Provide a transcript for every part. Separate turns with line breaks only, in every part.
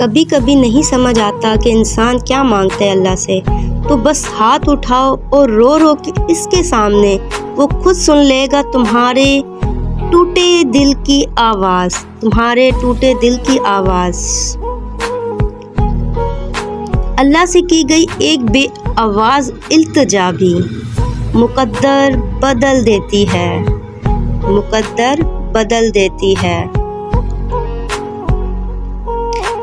کبھی کبھی نہیں سمجھ آتا کہ انسان کیا مانگتا ہے اللہ سے، تو بس ہاتھ اٹھاؤ اور رو رو کے اس کے سامنے، وہ خود سن لے گا تمہارے ٹوٹے دل کی آواز، تمہارے ٹوٹے دل کی آواز۔ اللہ سے کی گئی ایک بے آواز التجا بھی مقدر بدل دیتی ہے، مقدر بدل دیتی ہے۔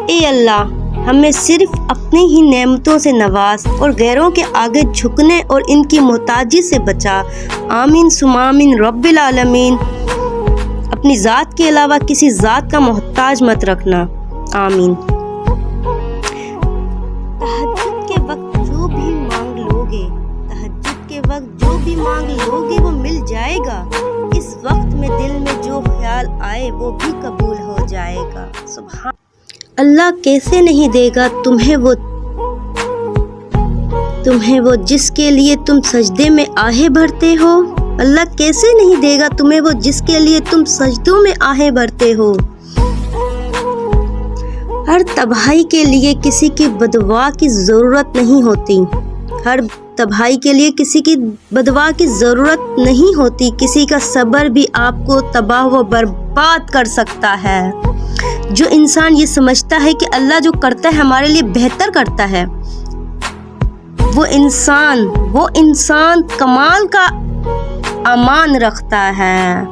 اے اللہ، ہمیں صرف اپنی ہی نعمتوں سے نواز اور غیروں کے آگے جھکنے اور ان کی محتاجی سے بچا۔ آمین ثم آمین رب العالمین۔ اپنی ذات کے علاوہ کسی ذات کا محتاج مت رکھنا، آمین۔ تہجد کے وقت جو بھی مانگ لوگے، تہجد کے وقت جو بھی مانگ لوگے وہ مل جائے گا۔ اس وقت میں دل میں جو خیال آئے وہ بھی قبول ہو جائے گا۔ سبحان اللہ، کیسے نہیں دے گا تمہیں وہ جس کے لیے تم سجدے میں آہیں بھرتے ہو؟ اللہ کیسے نہیں دے گا تمہیں وہ جس کے لیے تم سجدوں میں آہیں بھرتے ہو؟ ہر تباہی کے لیے کسی کی بددعا کی ضرورت نہیں ہوتی، ہر تباہی کے لیے کسی کی بددعا کی ضرورت نہیں ہوتی۔ کسی کا صبر بھی آپ کو تباہ و برباد کر سکتا ہے۔ جو انسان یہ سمجھتا ہے کہ اللہ جو کرتا ہے ہمارے لیے بہتر کرتا ہے، وہ انسان کمال کا امان رکھتا ہے۔